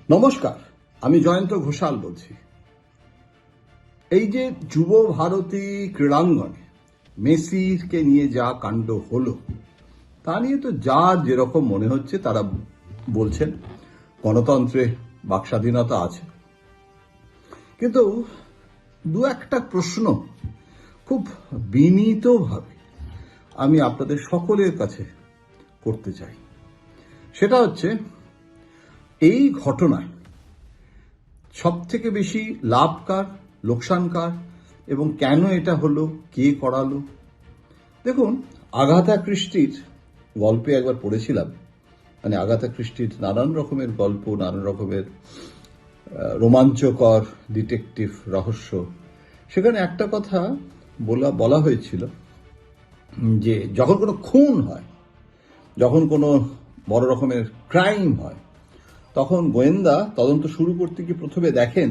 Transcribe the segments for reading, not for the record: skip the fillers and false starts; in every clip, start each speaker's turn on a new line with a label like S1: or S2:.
S1: নমস্কার, আমি জয়ন্ত ঘোষাল বলছি। এই যে যুব ভারতী ক্রীড়াঙ্গনে মেসিকে নিয়ে যা কাণ্ড হলো, তা নিয়ে তো যার যেরকম মনে হচ্ছে তারা বলছেন। গণতন্ত্রে বাকস্বাধীনতা আছে, কিন্তু দু একটা প্রশ্ন খুব বিনীতভাবে আমি আপনাদের সকলের কাছে করতে চাই। সেটা হচ্ছে, এই ঘটনায় সব থেকে বেশি লাভ কার, লোকসান কার, এবং কেন এটা হলো, কে করালো? দেখুন, আগাথা ক্রিস্টির গল্পে একবার পড়েছিলাম, মানে আগাথা ক্রিস্টির নানান রকমের গল্প, নানান রকমের রোমাঞ্চকর ডিটেকটিভ রহস্য। সেখানে একটা কথা বলা হয়েছিল যে যখন কোনো খুন হয়, যখন কোনো বড় রকমের ক্রাইম হয়, তখন গোয়েন্দা তদন্ত শুরু করতে গিয়ে প্রথমে দেখেন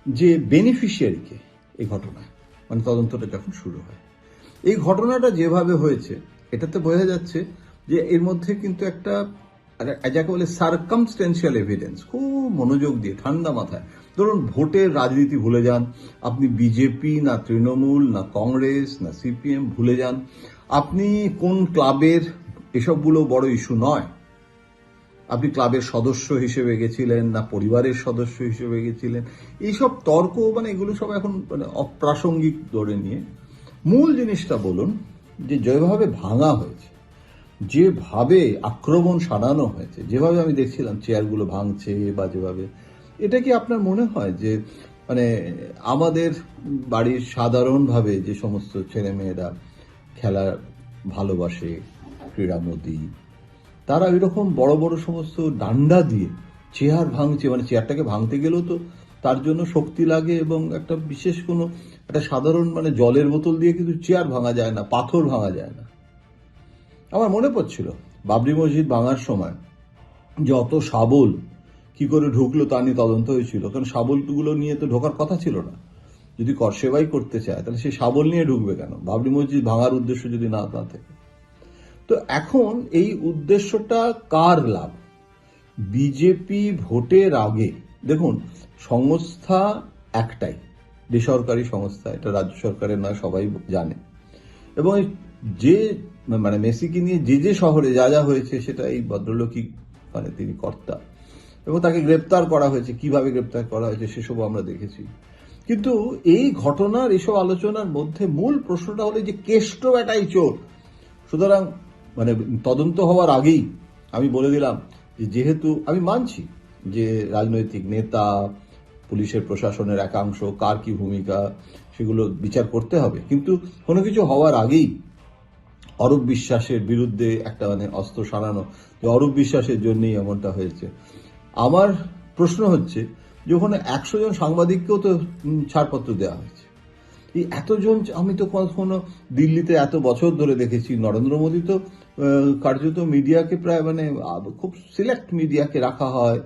S1: যে বেনিফিশিয়ারিকে এই ঘটনায়, মানে তদন্তটা যখন শুরু হয়। এই ঘটনাটা যেভাবে হয়েছে, এটাতে বোঝা যাচ্ছে যে এর মধ্যে কিন্তু একটা যাকে বলে সার্কামস্টেন্সিয়াল এভিডেন্স, খুব মনোযোগ দিয়ে ঠান্ডা মাথায়। ধরুন, ভোটের রাজনীতি ভুলে যান, আপনি বিজেপি না তৃণমূল না কংগ্রেস না সিপিএম ভুলে যান, আপনি কোন ক্লাবের, এসবগুলো বড় ইস্যু নয়। আপনি ক্লাবের সদস্য হিসেবে গেছিলেন না পরিবারের সদস্য হিসেবে গেছিলেন, এইসব তর্ক, মানে এগুলো সব এখন মানে অপ্রাসঙ্গিক ধরে নিয়ে মূল জিনিসটা বলুন যে যেভাবে ভাঙা হয়েছে, যেভাবে আক্রমণ সানানো হয়েছে, যেভাবে আমি দেখছিলাম চেয়ারগুলো ভাঙছে বা যেভাবে, এটা কি আপনার মনে হয় যে মানে আমাদের বাড়ির সাধারণভাবে যে সমস্ত ছেলেমেয়েরা খেলা ভালোবাসে, ক্রীড়ামোদী, তারা এরকম বড় বড় সমস্ত ডান্ডা দিয়ে চেয়ার ভাঙছে? মানে চেয়ারটাকে ভাঙতে গেলেও তো তার জন্য শক্তি লাগে, এবং একটা বিশেষ কোনো একটা সাধারণ মানে জলের বোতল দিয়ে কিন্তু চেয়ার ভাঙা যায় না, পাথর ভাঙা যায় না। আমার মনে পড়ছিল বাবরি মসজিদ ভাঙার সময় যে অত শাবল কি করে ঢুকলো তা নিয়ে তদন্ত হয়েছিল, কারণ শাবলগুলো নিয়ে তো ঢোকার কথা ছিল না। যদি সেবাই করতে চায় তাহলে সেই শাবল নিয়ে ঢুকবে কেন, বাবরি মসজিদ ভাঙার উদ্দেশ্য যদি না থাকে? তো এখন এই উদ্দেশ্যটা কার লাভ? বিজেপি ভোটের আগে, দেখুন, সংস্থা একটাই, বেসরকারি সংস্থা, এটা রাজ্য সরকারের নয়, সবাই জানে। এবং যে মানে মেসিকে নিয়ে যে শহরে যা যা হয়েছে, সেটা এই ভদ্রলোকই, মানে তিনি কর্তা, এবং তাকে গ্রেপ্তার করা হয়েছে, কিভাবে গ্রেপ্তার করা হয়েছে সেসবও আমরা দেখেছি। কিন্তু এই ঘটনার এসব আলোচনার মধ্যে মূল প্রশ্নটা হলো যে কেষ্ট এটাই চোর। সুতরাং মানে তদন্ত হওয়ার আগেই আমি বলে দিলাম যে যেহেতু আমি মানছি যে রাজনৈতিক নেতা, পুলিশের প্রশাসনের একাংশ, কার কি ভূমিকা, সেগুলো বিচার করতে হবে, কিন্তু কোনো কিছু হওয়ার আগেই অরূপ বিশ্বাসের বিরুদ্ধে একটা মানে অস্ত্র সারানো, যে অরূপ বিশ্বাসের জন্যই এমনটা হয়েছে। আমার প্রশ্ন হচ্ছে যে ওখানে 100 জন সাংবাদিককেও তো ছাড়পত্র দেওয়া হয়েছে। এই এতজন, আমি তো কখনো দিল্লিতে এত বছর ধরে দেখেছি, নরেন্দ্র মোদী তো কার্যত মিডিয়াকে প্রায় মানে খুব সিলেক্ট মিডিয়াকে রাখা হয়,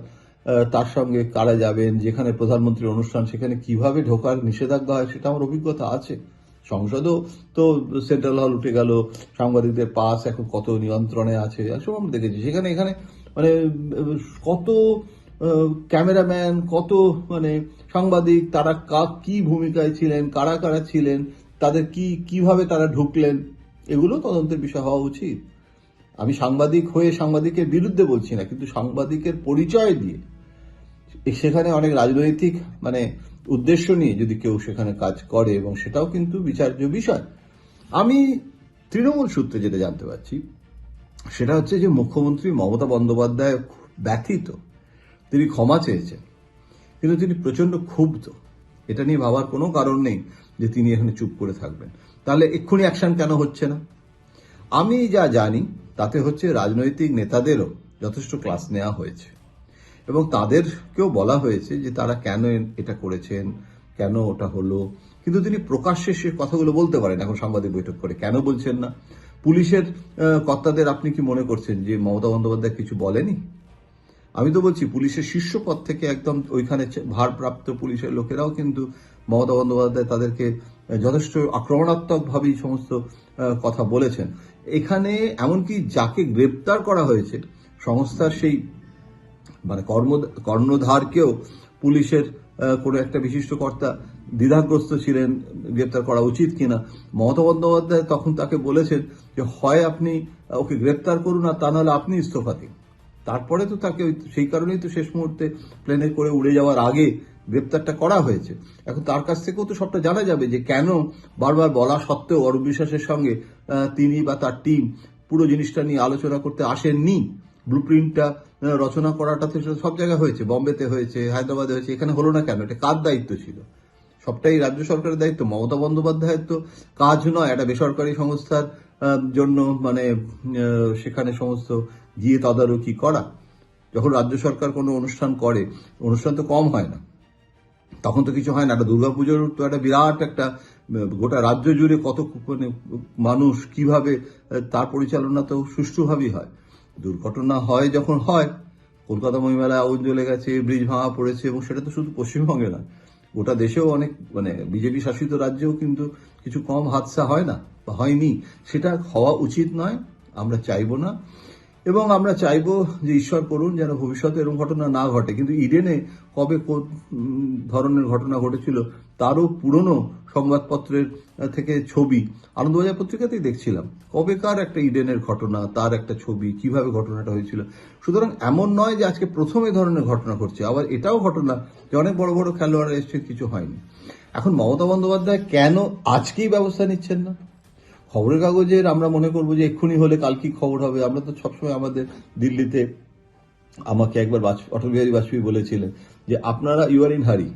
S1: তার সঙ্গে কারা যাবেন, যেখানে প্রধানমন্ত্রীর অনুষ্ঠান সেখানে কিভাবে ঢোকার নিষেধাজ্ঞা হয় সেটা আমার অভিজ্ঞতা আছে। সংসদও তো সেন্ট্রাল হল উঠে গেল, সাংবাদিকদের পাস এখন কত নিয়ন্ত্রণে আছে, সব আমরা দেখেছি। সেখানে এখানে মানে কত ক্যামেরাম্যান, কত মানে সাংবাদিক, তারা কি ভূমিকায় ছিলেন, কারা কারা ছিলেন, তাদের কিভাবে তারা ঢুকলেন, এগুলো তদন্তের বিষয় হওয়া উচিত। আমি সাংবাদিক হয়ে সাংবাদিকের বিরুদ্ধে বলছি না, কিন্তু সাংবাদিকের পরিচয় দিয়ে সেখানে অনেক রাজনৈতিক মানে উদ্দেশ্য নিয়ে যদি কেউ সেখানে কাজ করে, এবং সেটাও কিন্তু বিচার্য বিষয়। আমি তৃণমূল সূত্রে যেটা জানতে পারছি, সেটা হচ্ছে যে মুখ্যমন্ত্রী মমতা বন্দ্যোপাধ্যায় ব্যথিত, তিনি ক্ষমা চেয়েছেন, কিন্তু তিনি প্রচন্ড ক্ষুব্ধ। এটা নিয়ে ভাবার কোনো কারণ নেই যে তিনি এখানে চুপ করে থাকবেন। তাহলে এক্ষুনি অ্যাকশন কেন হচ্ছে না? আমি যা জানি তাতে হচ্ছে রাজনৈতিক নেতাদেরও যথেষ্ট ক্লাস নেওয়া হয়েছে, এবং তাদেরকেও বলা হয়েছে যে তারা কেন এটা করেছেন, কেন ওটা হলো, কিন্তু তিনি প্রকাশ্যে সে কথাগুলো বলতে পারেন। এখন সাংবাদিক বৈঠক করে কেন বলছেন না? পুলিশের কর্তাদের আপনি কি মনে করছেন যে মমতা বন্দ্যোপাধ্যায় কিছু বলেনি? আমি তো বলছি, পুলিশের শীর্ষ পদ থেকে একদম ওইখানে ভারপ্রাপ্ত পুলিশের লোকেরাও কিন্তু মমতা বন্দ্যোপাধ্যায় তাদেরকে যথেষ্ট আক্রমণাত্মকভাবেই সমস্ত কথা বলেছেন। এখানে এমনকি যাকে গ্রেপ্তার করা হয়েছে, সংস্থার সেই মানে কর্ণধারকেও পুলিশের কোনো একটা বিশিষ্ট কর্তা দ্বিধাগ্রস্ত ছিলেন গ্রেপ্তার করা উচিত কিনা। মমতা বন্দ্যোপাধ্যায় তখন তাকে বলেছেন যে হয় আপনি ওকে গ্রেপ্তার করুন, আর তা নাহলে আপনি ইস্তফা দিন। তারপরে তো তাকে সেই কারণেই তো শেষ মুহূর্তে প্লেনে করে উড়ে যাওয়ার আগে গ্রেপ্তারটা করা হয়েছে। এখন তার কাছ থেকেও তো সবটা জানা যাবে যে কেন বারবার বলা সত্ত্বেও অরূপ বিশ্বাসের সঙ্গে তিনি বা তার টিম পুরো জিনিসটা নিয়ে আলোচনা করতে আসেননি। ব্লুপ্রিন্টটা রচনা করাটা তো সব জায়গায় হয়েছে, বম্বেতে হয়েছে, হায়দ্রাবাদে হয়েছে, এখানে হলো না কেন? এটা কার দায়িত্ব ছিল? সবটাই রাজ্য সরকারের দায়িত্ব। মমতা বন্দ্যোপাধ্যায়ের তো কাজ নয় একটা বেসরকারি সংস্থার জন্য মানে সেখানে সমস্ত গিয়ে তদারকি করা। যখন রাজ্য সরকার কোনো অনুষ্ঠান করে, অনুষ্ঠান তো কম হয় না, তখন তো কিছু হয় না। একটা দুর্গাপুজোর তো একটা বিরাট একটা গোটা রাজ্য জুড়ে কত মানে মানুষ কিভাবে তার পরিচালনা তো সুষ্ঠুভাবেই হয়। দুর্ঘটনা হয় যখন হয়, কলকাতা মহিমেলায় আগুন জ্বলে গেছে, ব্রিজ ভাঙা পড়েছে, এবং সেটা তো শুধু পশ্চিমবঙ্গে না, গোটা দেশেও অনেক মানে বিজেপি শাসিত রাজ্যেও কিন্তু কিছু কম হাদসা হয় না বা হয়নি। সেটা হওয়া উচিত নয়, আমরা চাইবো না। এবং আমরা চাইবো যে ঈশ্বর করুন যেন ভবিষ্যতে এরকম ঘটনা না ঘটে। কিন্তু ইডেনে কবে কোন ধরনের ঘটনা ঘটেছিল তারও পুরনো সংবাদপত্রের থেকে ছবি আনন্দবাজার পত্রিকাতেই দেখছিলাম। কবেকার একটা ইডেনের ঘটনা, তার একটা ছবি, কিভাবে ঘটনাটা হয়েছিল। সুতরাং এমন নয় যে আজকে প্রথম এই ধরনের ঘটনা ঘটছে। আবার এটাও ঘটনা যে অনেক বড় বড় খেলোয়াড়রা এসছে, কিছু হয়নি। এখন মমতা বন্দ্যোপাধ্যায় কেন আজকেই ব্যবস্থা নিচ্ছেন না? খবরের কাগজের আমরা মনে করবো যে এক্ষুনি হলে কাল কি খবর হবে। আমরা তো সবসময় আমাদের দিল্লিতে, আমাকে একবার অটল বিহারী বাজপেয়ী বলেছিলেন যে আপনারা you are in hurry,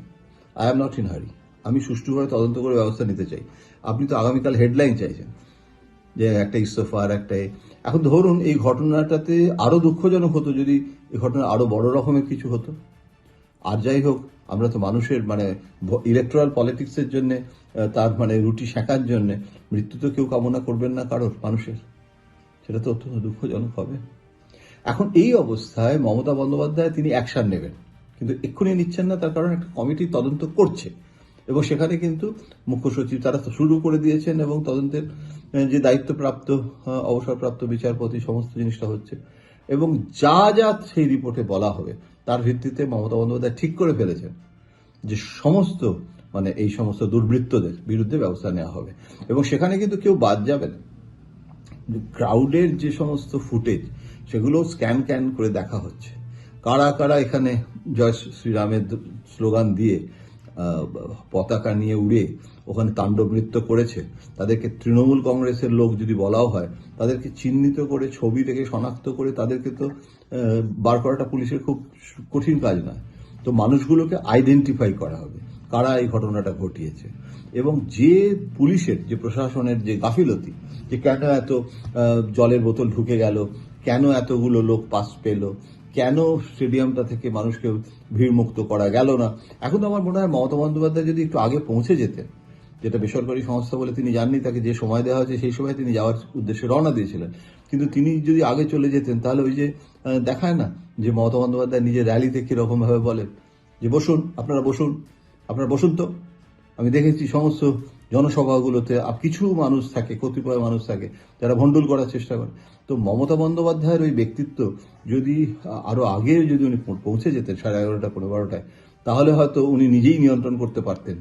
S1: I am not in hurry. আমি সুষ্ঠুভাবে তদন্ত করে ব্যবস্থা নিতে চাই। আপনি তো আগামীকাল হেডলাইন চাইছেন যে একটা ইস্তফার একটা। এখন ধরুন এই ঘটনাটাতে আরো দুঃখজনক হতো যদি এই ঘটনা আরো বড় রকমের কিছু হতো। আর যাই হোক, আমরা তো মানুষের মানে ইলেকট্রাল পলিটিক্সের জন্য, তার মানে রুটি সেঁকার জন্য মৃত্যু তো কেউ কামনা করবেন না কারোর মানুষের। সেটা তো অত্যন্ত দুঃখজনক হবে। এখন এই অবস্থায় মমতা বন্দ্যোপাধ্যায় তিনি অ্যাকশন নেবেন, কিন্তু এক্ষুনি নিচ্ছেন না। তার কারণ একটা কমিটি তদন্ত করছে, এবং সেখানে কিন্তু মুখ্য সচিব তারা তো শুরু করে দিয়েছেন, এবং তদন্তের যে দায়িত্বপ্রাপ্ত অবসরপ্রাপ্ত বিচারপতি সমস্ত জিনিসটা হচ্ছে। এবং যা যা সেই রিপোর্টে বলা হবে তার ভিত্তিতে মমতা বন্দ্যোপাধ্যায় ঠিক করে ফেলেছেন যে সমস্ত মানে এই সমস্ত দুর্বৃত্তদের বিরুদ্ধে ব্যবস্থা নেওয়া হবে। এবং সেখানে কিন্তু কেউ বাদ যাবে না। ক্রাউডের যে সমস্ত ফুটেজ সেগুলো স্ক্যান ক্যান করে দেখা হচ্ছে, কারা কারা এখানে জয় শ্রীরামের স্লোগান দিয়ে পতাকা নিয়ে উড়ে ওখানে তাণ্ডব নৃত্য করেছে। তাদেরকে তৃণমূল কংগ্রেসের লোক যদি বলাও হয়, তাদেরকে চিহ্নিত করে ছবি থেকে শনাক্ত করে তাদেরকে তো বার করাটা পুলিশের খুব কঠিন কাজ নয়। তো মানুষগুলোকে আইডেন্টিফাই করা হবে কারা এই ঘটনাটা ঘটিয়েছে। এবং যে পুলিশের যে প্রশাসনের যে গাফিলতি, যে কেন এত জলের বোতল ঢুকে গেল, কেন এতগুলো লোক পাস পেল, কেন স্টেডিয়ামটা থেকে মানুষকে ভিড়মুক্ত করা গেল না। এখন তো আমার মনে হয় মমতা বন্দ্যোপাধ্যায় যদি একটু আগে পৌঁছে যেতেন, যেটা বেসরকারি সংস্থা বলে তিনি যাননি, তাকে যে সময় দেওয়া হয়েছে সেই সময় তিনি যাওয়ার উদ্দেশ্যে রওনা দিয়েছিলেন, কিন্তু তিনি যদি আগে চলে যেতেন তাহলে ওই যে দেখায় না যে মমতা বন্দ্যোপাধ্যায় নিজের র্যালিতে কিরকম ভাবে বলেন যে বসুন, আপনারা বসুন, আপনারা বসুন। তো আমি দেখেছি সমস্ত জনসভাগুলোতে কিছু মানুষ থাকে, কতিপয় মানুষ থাকে যারা ভণ্ডুল করার চেষ্টা করে। তো মমতা বন্দ্যোপাধ্যায়ের ওই ব্যক্তিত্ব যদি আরো আগে যদি উনি পৌঁছে যেতেন 11:30 12টায়, তাহলে হয়তো উনি নিজেই নিয়ন্ত্রণ করতে পারতেন।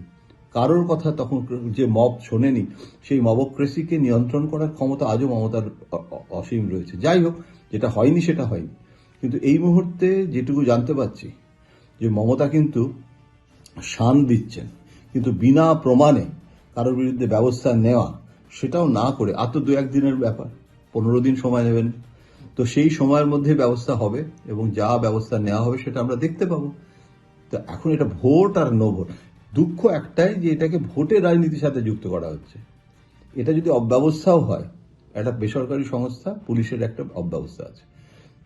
S1: কারোর কথা তখন যে মব শোনেনি, সেই মবক্রেসিকে নিয়ন্ত্রণ করার ক্ষমতা আজও মমতার অসীম রয়েছে। যাই হোক, যেটা হয়নি সেটা হয়নি। কিন্তু এই মুহূর্তে যেটুকু জানতে পারছি যে মমতা কিন্তু শান দিচ্ছেন, কিন্তু বিনা প্রমাণে কারোর বিরুদ্ধে ব্যবস্থা নেওয়া সেটাও না করে, আর তো 2-1 দিনের ব্যাপার, 15 দিন সময় নেবেন। তো সেই সময়ের মধ্যে ব্যবস্থা হবে, এবং যা ব্যবস্থা নেওয়া হবে সেটা আমরা দেখতে পাবো। তো এখন এটা ভোট আর নো ভোট, দুঃখ একটাই যে এটাকে ভোটের রাজনীতির সাথে যুক্ত করা হচ্ছে। এটা যদি অব্যবস্থাও হয়, একটা বেসরকারি সংস্থা, পুলিশের একটা অব্যবস্থা আছে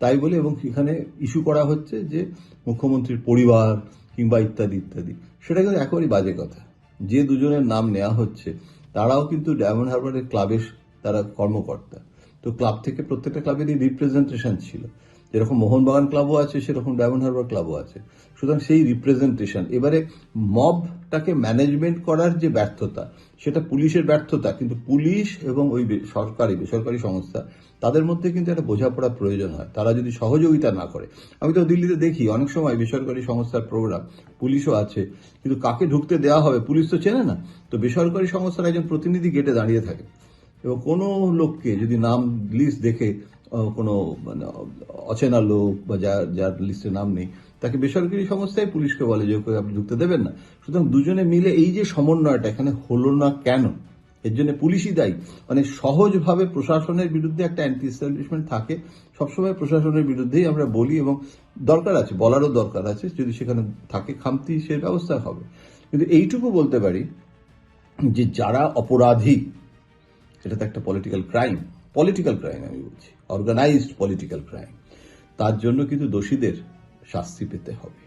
S1: তাই বলে, এবং এখানে ইস্যু করা হচ্ছে যে মুখ্যমন্ত্রীর পরিবার কিংবা ইত্যাদি ইত্যাদি, সেটা কিন্তু একেবারেই বাজে কথা। যে দুজনের নাম নেওয়া হচ্ছে তারাও কিন্তু ডায়মন্ড হারবারের ক্লাবের তারা কর্মকর্তা। তো ক্লাব থেকে প্রত্যেকটা ক্লাবেরই রিপ্রেজেন্টেশন ছিল। যেরকম মোহনবাগান ক্লাবও আছে সেরকম ডায়মন্ড হারবার ক্লাবও আছে। সুতরাং সেই রিপ্রেজেন্টেশন, এবারে মবটাকে ম্যানেজমেন্ট করার যে ব্যর্থতা, সেটা পুলিশের ব্যর্থতা, কিন্তু পুলিশ এবং ওই বেসরকারি সংস্থা তাদের মধ্যে কিন্তু একটা বোঝাপড়া প্রয়োজন হয়। তারা যদি সহযোগিতা না করে, আমি তো দিল্লিতে দেখি অনেক সময় বেসরকারি সংস্থার প্রোগ্রাম, পুলিশও আছে, কিন্তু কাকে ঢুকতে দেওয়া হবে পুলিশ তো চেনে না। তো বেসরকারি সংস্থার একজন প্রতিনিধি গেটে দাঁড়িয়ে থাকে, এবং কোনো লোককে যদি নাম লিস্ট দেখে কোনো মানে অচেনা লোক বা যার লিস্টে নাম নেই, তাকে বেসরকারি সংস্থায় পুলিশকে বলে যে ওকে আপনি ঢুকতে দেবেন না। সুতরাং দুজনে মিলে এই যে সমন্বয়টা এখানে হলো না কেন, এর জন্য পুলিশই দায়ী। মানে সহজভাবে প্রশাসনের বিরুদ্ধে একটা অ্যান্টি এস্টাবলিশমেন্ট থাকে, সবসময় প্রশাসনের বিরুদ্ধেই আমরা বলি, এবং দরকার আছে, বলারও দরকার আছে, যদি সেখানে থাকে খামতি সে ব্যবস্থা হবে। কিন্তু এইটুকু বলতে পারি যে যারা অপরাধী, এটা তো একটা পলিটিক্যাল ক্রাইম আমি বলছি, অর্গানাইজড পলিটিক্যাল ক্রাইম, তার জন্য কিন্তু দোষীদের শাস্তি পেতে হবে।